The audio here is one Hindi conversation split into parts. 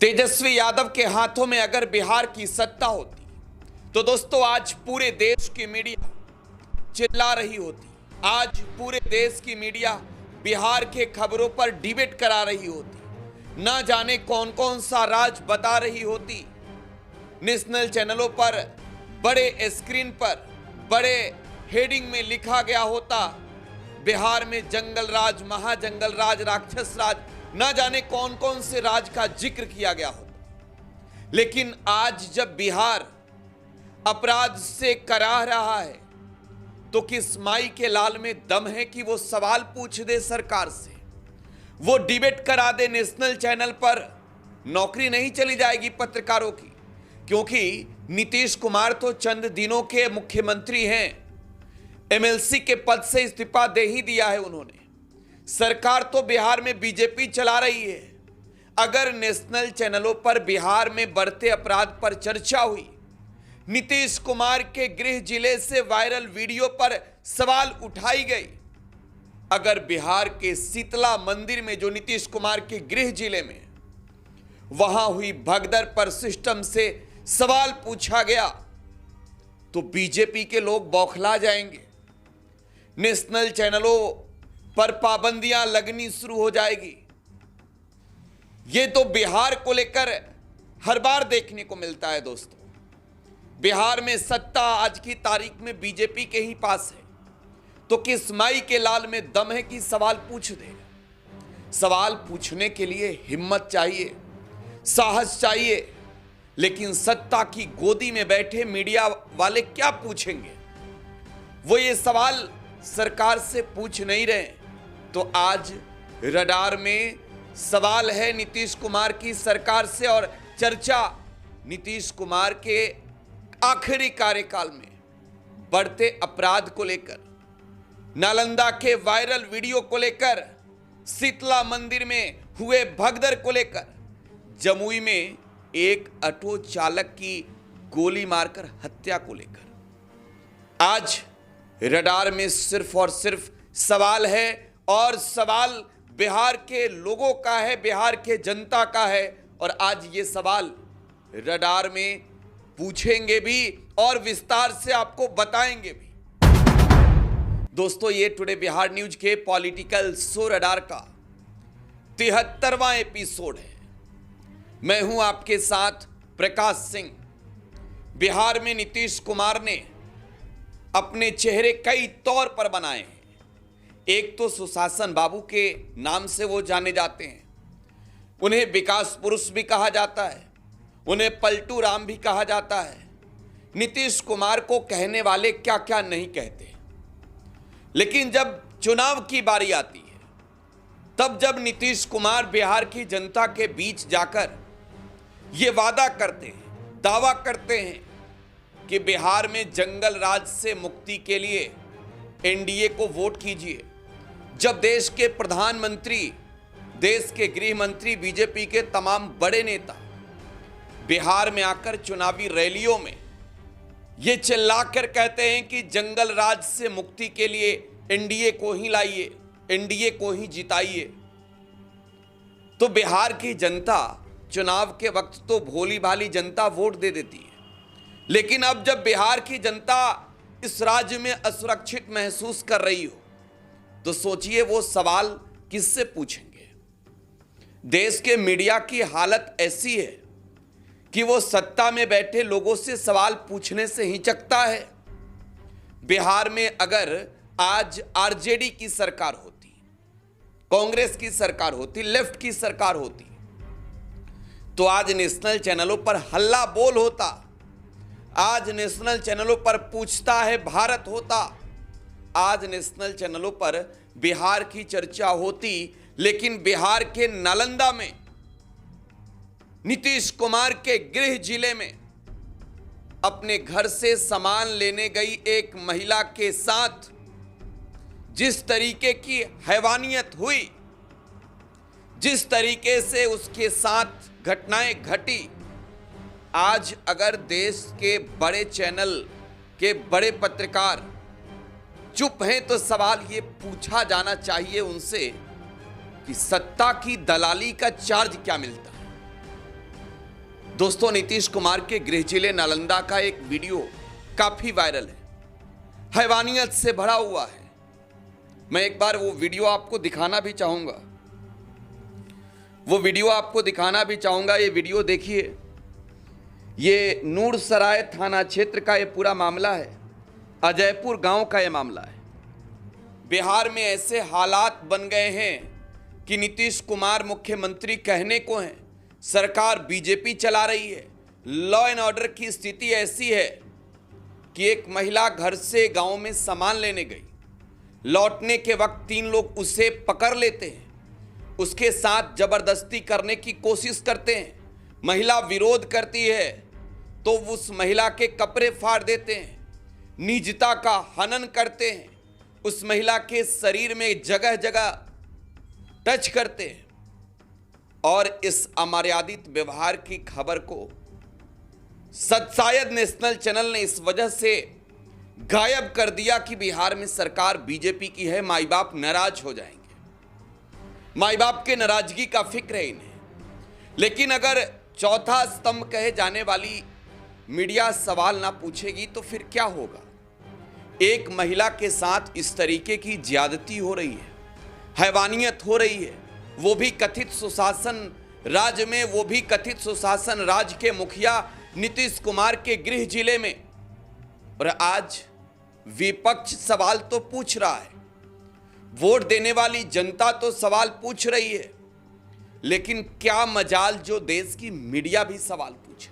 तेजस्वी यादव के हाथों में अगर बिहार की सत्ता होती तो दोस्तों आज पूरे देश की मीडिया चिल्ला रही होती। आज पूरे देश की मीडिया बिहार के खबरों पर डिबेट करा रही होती। ना जाने कौन कौन सा राज बता रही होती। नेशनल चैनलों पर बड़े स्क्रीन पर बड़े हेडिंग में लिखा गया होता बिहार में जंगल राज, महाजंगल राज, राक्षस राज, ना जाने कौन कौन से राज का जिक्र किया गया होता। लेकिन आज जब बिहार अपराध से कराह रहा है तो किस माई के लाल में दम है कि वो सवाल पूछ दे सरकार से, वो डिबेट करा दे नेशनल चैनल पर। नौकरी नहीं चली जाएगी पत्रकारों की, क्योंकि नीतीश कुमार तो चंद दिनों के मुख्यमंत्री हैं। एमएलसी के पद से इस्तीफा दे ही दिया है उन्होंने। सरकार तो बिहार में बीजेपी चला रही है। अगर नेशनल चैनलों पर बिहार में बढ़ते अपराध पर चर्चा हुई, नीतीश कुमार के गृह जिले से वायरल वीडियो पर सवाल उठाई गई, अगर बिहार के शीतला मंदिर में जो नीतीश कुमार के गृह जिले में वहां हुई भगदड़ पर सिस्टम से सवाल पूछा गया तो बीजेपी के लोग बौखला जाएंगे। नेशनल चैनलों पर पाबंदियां लगनी शुरू हो जाएगी। ये तो बिहार को लेकर हर बार देखने को मिलता है दोस्तों। बिहार में सत्ता आज की तारीख में बीजेपी के ही पास है, तो किस माई के लाल में दम है कि सवाल पूछ दे। सवाल पूछने के लिए हिम्मत चाहिए, साहस चाहिए, लेकिन सत्ता की गोदी में बैठे मीडिया वाले क्या पूछेंगे? वो ये सवाल सरकार से पूछ नहीं रहे। तो आज रडार में सवाल है नीतीश कुमार की सरकार से, और चर्चा नीतीश कुमार के आखिरी कार्यकाल में बढ़ते अपराध को लेकर, नालंदा के वायरल वीडियो को लेकर, शीतला मंदिर में हुए भगदड़ को लेकर, जमुई में एक ऑटो चालक की गोली मारकर हत्या को लेकर। आज रडार में सिर्फ और सिर्फ सवाल है, और सवाल बिहार के लोगों का है, बिहार के जनता का है। और आज ये सवाल रडार में पूछेंगे भी और विस्तार से आपको बताएंगे भी। दोस्तों, ये टुडे बिहार न्यूज के पॉलिटिकल शो रडार का 73वां एपिसोड है। मैं हूं आपके साथ प्रकाश सिंह। बिहार में नीतीश कुमार ने अपने चेहरे कई तौर पर बनाए हैं। एक तो सुशासन बाबू के नाम से वो जाने जाते हैं, उन्हें विकास पुरुष भी कहा जाता है, उन्हें पलटू राम भी कहा जाता है। नीतीश कुमार को कहने वाले क्या क्या नहीं कहते। लेकिन जब चुनाव की बारी आती है, तब जब नीतीश कुमार बिहार की जनता के बीच जाकर ये वादा करते हैं, दावा करते हैं कि बिहार में जंगल राज से मुक्ति के लिए एनडीए को वोट कीजिए, जब देश के प्रधानमंत्री, देश के गृह मंत्री, बीजेपी के तमाम बड़े नेता बिहार में आकर चुनावी रैलियों में ये चिल्लाकर कहते हैं कि जंगल राज से मुक्ति के लिए एनडीए को ही लाइए, एनडीए को ही जिताइए, तो बिहार की जनता चुनाव के वक्त तो भोली भाली जनता वोट दे देती है। लेकिन अब जब बिहार की जनता इस राज्य में असुरक्षित महसूस कर रही हो, तो सोचिए वो सवाल किससे पूछेंगे। देश के मीडिया की हालत ऐसी है कि वो सत्ता में बैठे लोगों से सवाल पूछने से हिचकता है। बिहार में अगर आज आरजेडी की सरकार होती, कांग्रेस की सरकार होती, लेफ्ट की सरकार होती, तो आज नेशनल चैनलों पर हल्ला बोल होता, आज नेशनल चैनलों पर पूछता है भारत होता, आज नेशनल चैनलों पर बिहार की चर्चा होती। लेकिन बिहार के नालंदा में नीतीश कुमार के गृह जिले में अपने घर से सामान लेने गई एक महिला के साथ जिस तरीके की हैवानियत हुई, जिस तरीके से उसके साथ घटनाएं घटी, आज अगर देश के बड़े चैनल के बड़े पत्रकार चुप हैं तो सवाल ये पूछा जाना चाहिए उनसे कि सत्ता की दलाली का चार्ज क्या मिलता है। दोस्तों, नीतीश कुमार के गृह जिले नालंदा का एक वीडियो काफी वायरल है, हैवानियत से भरा हुआ है। मैं एक बार वो वीडियो आपको दिखाना भी चाहूंगा। ये वीडियो देखिए। ये नूरसराय थाना क्षेत्र का ये पूरा मामला है, अजयपुर गांव का ये मामला है। बिहार में ऐसे हालात बन गए हैं कि नीतीश कुमार मुख्यमंत्री कहने को हैं, सरकार बीजेपी चला रही है। लॉ एंड ऑर्डर की स्थिति ऐसी है कि एक महिला घर से गांव में सामान लेने गई, लौटने के वक्त 3 लोग उसे पकड़ लेते हैं, उसके साथ जबरदस्ती करने की कोशिश करते हैं। महिला विरोध करती है तो उस महिला के कपड़े फाड़ देते हैं, निजता का हनन करते हैं, उस महिला के शरीर में जगह जगह टच करते हैं और इस अमर्यादित व्यवहार की खबर को शायद नेशनल चैनल ने इस वजह से गायब कर दिया कि बिहार में सरकार बीजेपी की है, माई बाप नाराज हो जाएंगे। माई बाप के नाराजगी का फिक्र है इन्हें। लेकिन अगर चौथा स्तंभ कहे जाने वाली मीडिया सवाल ना पूछेगी तो फिर क्या होगा? एक महिला के साथ इस तरीके की ज्यादती हो रही है, हैवानियत हो रही है, वो भी कथित सुशासन राज्य में, वो भी कथित सुशासन राज्य के मुखिया नीतीश कुमार के गृह जिले में। और आज विपक्ष सवाल तो पूछ रहा है, वोट देने वाली जनता तो सवाल पूछ रही है, लेकिन क्या मजाल जो देश की मीडिया भी सवाल पूछे।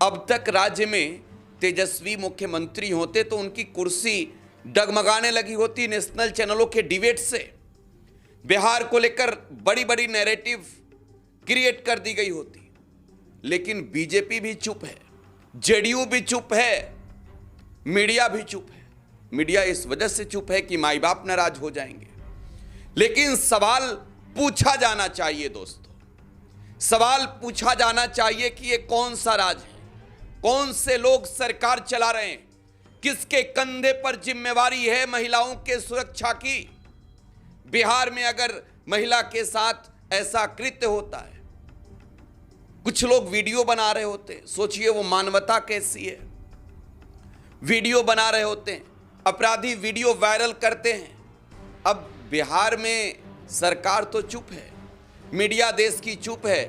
अब तक राज्य में तेजस्वी मुख्यमंत्री होते तो उनकी कुर्सी डगमगाने लगी होती नेशनल चैनलों के डिबेट से। बिहार को लेकर बड़ी बड़ी नैरेटिव क्रिएट कर दी गई होती। लेकिन बीजेपी भी चुप है, जेडीयू भी चुप है, मीडिया भी चुप है। मीडिया इस वजह से चुप है कि माई बाप नाराज हो जाएंगे। लेकिन सवाल पूछा जाना चाहिए दोस्तों, सवाल पूछा जाना चाहिए कि ये कौन सा राज है, कौन से लोग सरकार चला रहे हैं, किसके कंधे पर जिम्मेवारी है महिलाओं के सुरक्षा की। बिहार में अगर महिला के साथ ऐसा कृत्य होता है, कुछ लोग वीडियो बना रहे होते हैं, सोचिए वो मानवता कैसी है। वीडियो बना रहे होते हैं, अपराधी वीडियो वायरल करते हैं। अब बिहार में सरकार तो चुप है, मीडिया देश की चुप है,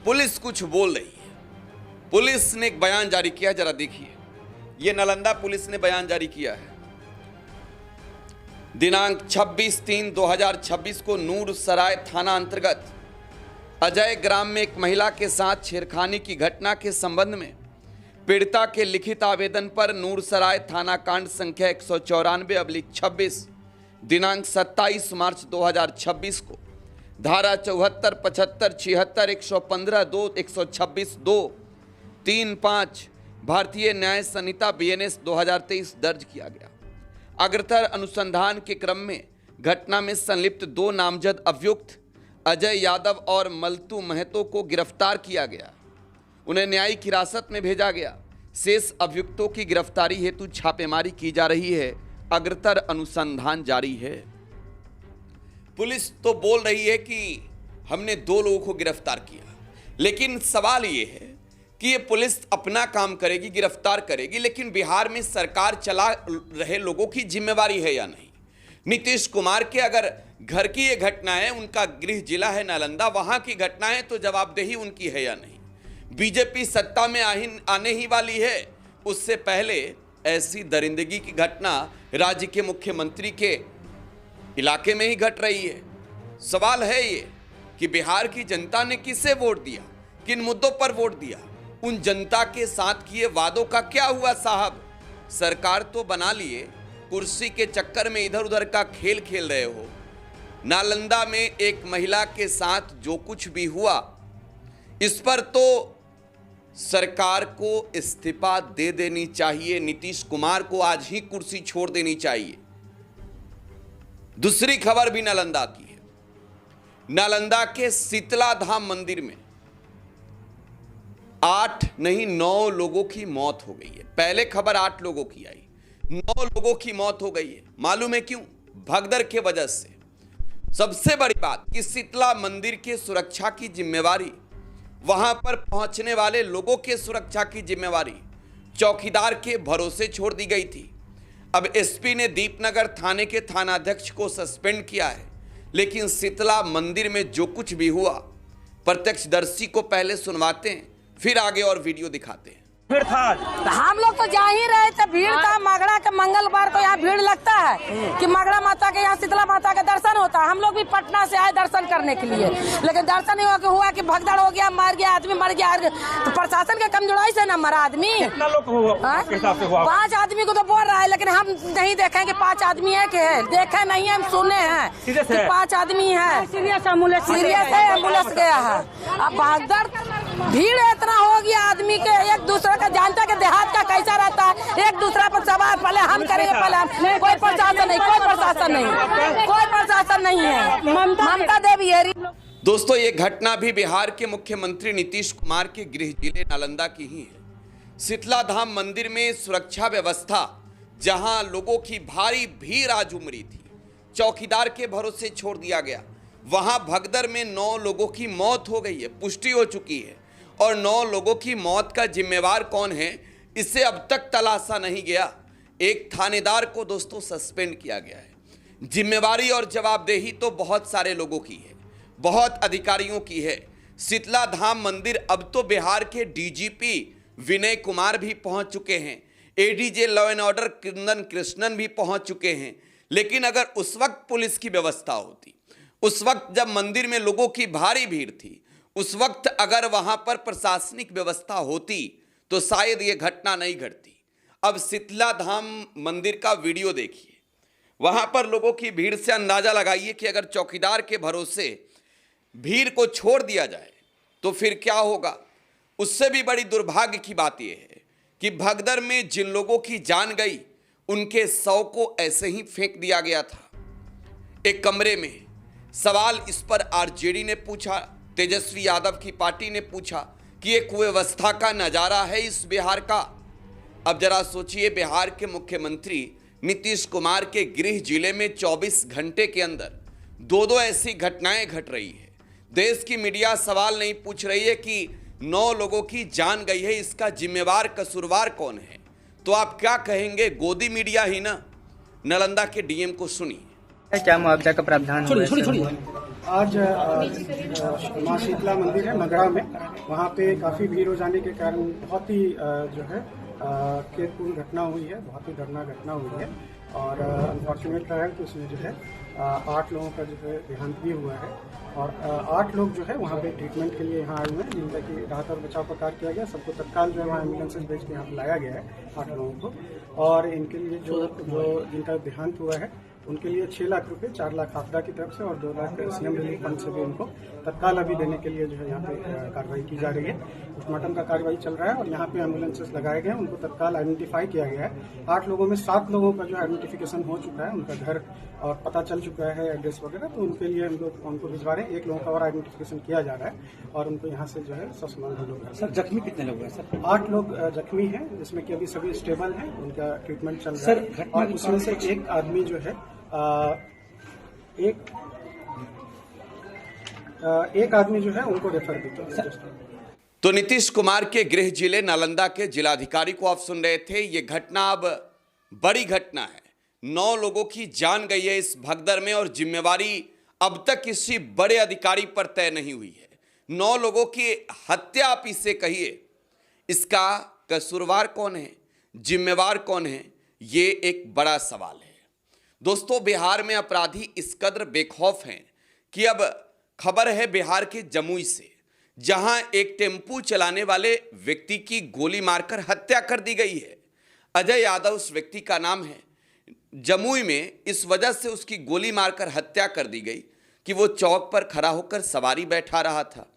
पुलिस कुछ बोल रही है। पुलिस ने एक बयान जारी किया, जरा देखिए। यह नालंदा पुलिस ने बयान जारी किया है। दिनांक 26/3/2026 को नूरसराय थाना अंतर्गत अजय ग्राम में एक महिला के साथ छेड़खानी की घटना के संबंध में पीड़िता के लिखित आवेदन पर नूरसराय थाना कांड संख्या 194/26 दिनांक 27 मार्च 2026 को धारा 74, 75, 76, 115, 2, 126, 2, 3, 5 भारतीय न्याय संहिता BNS 2023 दर्ज किया गया। अग्रतर अनुसंधान के क्रम में घटना में संलिप्त 2 नामजद अभियुक्त अजय यादव और मलतू महतो को गिरफ्तार किया गया। उन्हें न्यायिक हिरासत में भेजा गया। शेष अभियुक्तों की गिरफ्तारी हेतु छापेमारी की जा रही है। अग्रतर अनुसंधान जारी है। पुलिस तो बोल रही है कि हमने 2 लोगों को गिरफ्तार किया, लेकिन सवाल ये है कि ये पुलिस अपना काम करेगी, गिरफ्तार करेगी, लेकिन बिहार में सरकार चला रहे लोगों की जिम्मेवारी है या नहीं? नीतीश कुमार के अगर घर की ये घटना है, उनका गृह जिला है नालंदा, वहां की घटना है, तो जवाबदेही उनकी है या नहीं? बीजेपी सत्ता में आने ही वाली है, उससे पहले ऐसी दरिंदगी की घटना राज्य के मुख्यमंत्री के इलाके में ही घट रही है। सवाल है ये कि बिहार की जनता ने किसे वोट दिया, किन मुद्दों पर वोट दिया, उन जनता के साथ किए वादों का क्या हुआ साहब? सरकार तो बना लिए, कुर्सी के चक्कर में इधर उधर का खेल खेल रहे हो। नालंदा में एक महिला के साथ जो कुछ भी हुआ, इस पर तो सरकार को इस्तीफा दे देनी चाहिए। नीतीश कुमार को आज ही कुर्सी छोड़ देनी चाहिए। दूसरी खबर भी नालंदा की है। नालंदा के शीतला धाम मंदिर में 8 नहीं 9 लोगों की मौत हो गई है। पहले खबर 8 लोगों की आई, 9 लोगों की मौत हो गई है। मालूम है क्यों? भगदड़ के वजह से। सबसे बड़ी बात कि शीतला मंदिर के सुरक्षा की जिम्मेवारी वहां पर पहुंचने वाले लोगों के सुरक्षा की जिम्मेवारी चौकीदार के भरोसे छोड़ दी गई थी। अब एसपी ने दीपनगर थाने के थानाध्यक्ष को सस्पेंड किया है, लेकिन शीतला मंदिर में जो कुछ भी हुआ प्रत्यक्षदर्शी को पहले सुनवाते हैं, फिर आगे और वीडियो दिखाते हैं। भीड़ था तो हम लोग तो जा ही रहे थे, भीड़ था। मगड़ा के मंगलवार को यहाँ भीड़ लगता है कि मगड़ा माता के यहाँ शीतला माता का दर्शन होता है। हम लोग भी पटना से आए दर्शन करने के लिए, लेकिन दर्शन हुआ कि भगदड़ हो गया, मर गया आदमी, मर गया। तो प्रशासन के कमजोरी से न मरा आदमी। कितना लोग हुआ? 5 आदमी को तो बोल रहा है, लेकिन हम नहीं देखे कि 5 आदमी है कि है, देखे नहीं है, हम सुने हैं कि 5 आदमी है। सीरियस एम्बुलेंस गया है। अब भगदड़ भीड़ इतना हो गया आदमी के, एक दूसरे का जानता के देहात का कैसा रहता है, एक दूसरे पर सवाल पहले हम करेंगे, पहले हम। कोई प्रशासन नहीं, कोई प्रशासन नहीं, कोई प्रशासन नहीं है। ममता देवी है। दोस्तों, ये घटना भी बिहार के मुख्यमंत्री नीतीश कुमार के गृह जिले नालंदा की ही है। शीतला धाम मंदिर में सुरक्षा व्यवस्था, जहां लोगों की भारी भीड़ आज उमड़ी थी, चौकीदार के भरोसे छोड़ दिया गया। वहां भगदड़ में 9 लोगों की मौत हो गई है, पुष्टि हो चुकी है। और 9 लोगों की मौत का जिम्मेवार कौन है, इसे अब तक तलाशा नहीं गया। एक थानेदार को दोस्तों सस्पेंड किया गया है। जिम्मेवारी और जवाबदेही तो बहुत सारे लोगों की है, बहुत अधिकारियों की है। शीतला धाम मंदिर अब तो बिहार के डीजीपी विनय कुमार भी पहुंच चुके हैं, ADJ law and order Kundan Krishnan भी पहुंच चुके हैं। लेकिन अगर उस वक्त पुलिस की व्यवस्था होती, उस वक्त जब मंदिर में लोगों की भारी भीड़ थी, उस वक्त अगर वहां पर प्रशासनिक व्यवस्था होती, तो शायद ये घटना नहीं घटती। अब शीतला धाम मंदिर का वीडियो देखिए, वहां पर लोगों की भीड़ से अंदाजा लगाइए कि अगर चौकीदार के भरोसे भीड़ को छोड़ दिया जाए तो फिर क्या होगा। उससे भी बड़ी दुर्भाग्य की बात यह है कि भगदड़ में जिन लोगों की जान गई, उनके शव को ऐसे ही फेंक दिया गया था एक कमरे में। सवाल इस पर आरजेडी ने पूछा, तेजस्वी यादव की पार्टी ने पूछा कि एक कुव्यवस्था का नजारा है इस बिहार का। अब जरा सोचिए, बिहार के मुख्यमंत्री नीतीश कुमार के गृह जिले में 24 घंटे के अंदर 2 ऐसी घटनाएं घट रही है। देश की मीडिया सवाल नहीं पूछ रही है कि 9 लोगों की जान गई है, इसका जिम्मेवार कसूरवार कौन है। तो आप क्या कहेंगे? गोदी मीडिया ही ना। नालंदा के डीएम को सुनिए। क्या मुआवजा का प्रावधान हुआ? आज माँ शीतला मंदिर है मगड़ा में, वहाँ पे काफ़ी भीड़ हो जाने के कारण बहुत ही जो है खेदपूर्ण घटना हुई है, बहुत ही दर्दनाक घटना हुई है। और अनफॉर्चुनेट है कि उसमें जो है 8 लोगों का जो है देहांत भी हुआ है। और 8 लोग जो है वहाँ पे ट्रीटमेंट के लिए यहाँ आए हुए हैं, जिनका कि राहत और बचाव का कार्य किया गया। सबको तत्काल जो है वहाँ एम्बुलेंसेज भेज के यहाँ पे लाया गया है 8 लोगों को। और इनके लिए जो जिनका देहांत हुआ है उनके लिए 6 लाख रुपए, 4 लाख आपदा की तरफ से और 2 लाख सीएम रिलीफ फंड से भी उनको तत्काल अभी देने के लिए जो है यहाँ पे कार्रवाई की जा रही है। पोस्टमार्टम का कार्रवाई चल रहा है और यहाँ पे एम्बुलेंसेस लगाए गए हैं, उनको तत्काल आइडेंटिफाई किया गया है। 8 लोगों में 7 लोगों का जो आइडेंटिफिकेशन हो चुका है, उनका घर और पता चल चुका है, एड्रेस वगैरह, तो उनके लिए हम लोग उनको भिजवा रहे हैं। 1 लोगों का और आइडेंटिफिकेशन किया जा रहा है और उनको यहाँ से जो है ससुराल लोग। सर, जख्मी कितने लोग हैं सर? 8 लोग जख्मी हैं, जिसमें कि अभी सभी स्टेबल हैं, उनका ट्रीटमेंट चल रहा है। और उसमें से एक आदमी जो है एक आदमी जो है उनको रेफर भी किया। तो नीतीश कुमार के गृह जिले नालंदा के जिलाधिकारी को आप सुन रहे थे। ये घटना अब बड़ी घटना है, 9 लोगों की जान गई है इस भगदड़ में और जिम्मेवारी अब तक किसी बड़े अधिकारी पर तय नहीं हुई है। 9 लोगों की हत्या आप इसे कहिए, इसका कसूरवार कौन है, जिम्मेवार कौन है, ये एक बड़ा सवाल है। दोस्तों, बिहार में अपराधी इस कदर बेखौफ हैं कि अब खबर है बिहार के जमुई से, जहां एक टेम्पू चलाने वाले व्यक्ति की गोली मारकर हत्या कर दी गई है। अजय यादव उस व्यक्ति का नाम है। जमुई में इस वजह से उसकी गोली मारकर हत्या कर दी गई कि वो चौक पर खड़ा होकर सवारी बैठा रहा था।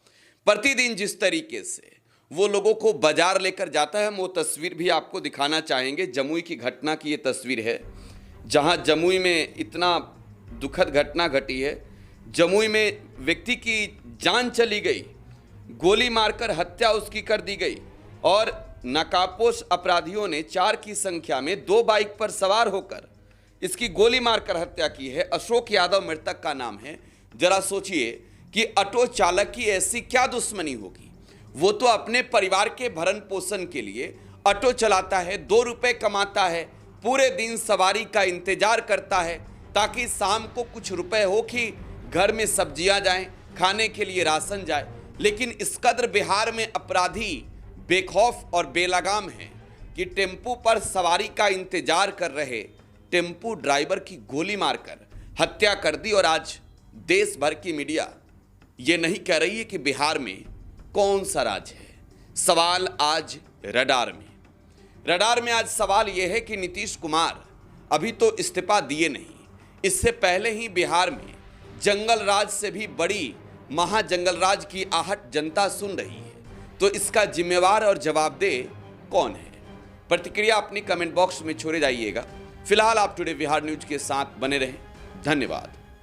प्रतिदिन जिस तरीके से वो लोगों को बाजार लेकर जाता है, हम वो तस्वीर भी आपको दिखाना चाहेंगे। जमुई की घटना की ये तस्वीर है, जहां जमुई में इतना दुखद घटना घटी है। जमुई में व्यक्ति की जान चली गई, गोली मारकर हत्या उसकी कर दी गई और नकाबपोश अपराधियों ने 4 की संख्या में 2 बाइक पर सवार होकर इसकी गोली मारकर हत्या की है। अशोक यादव मृतक का नाम है। जरा सोचिए कि ऑटो चालक की ऐसी क्या दुश्मनी होगी वो तो अपने परिवार के भरण पोषण के लिए ऑटो चलाता है, 2 रुपए कमाता है, पूरे दिन सवारी का इंतजार करता है ताकि शाम को कुछ रुपए हो कि घर में सब्जियां जाएं, खाने के लिए राशन जाए। लेकिन इस कदर बिहार में अपराधी बेखौफ और बेलगाम हैं कि टेम्पू पर सवारी का इंतजार कर रहे टेम्पू ड्राइवर की गोली मारकर हत्या कर दी। और आज देश भर की मीडिया ये नहीं कह रही है कि बिहार में कौन सा राज है। सवाल आज रडार में आज सवाल यह है कि नीतीश कुमार अभी तो इस्तीफा दिए नहीं, इससे पहले ही बिहार में जंगल राज से भी बड़ी महाजंगल राज की आहट जनता सुन रही है। तो इसका जिम्मेवार और जवाबदेह कौन है? प्रतिक्रिया अपनी कमेंट बॉक्स में छोड़े जाइएगा। फिलहाल आप टुडे बिहार न्यूज के साथ बने रहें। धन्यवाद।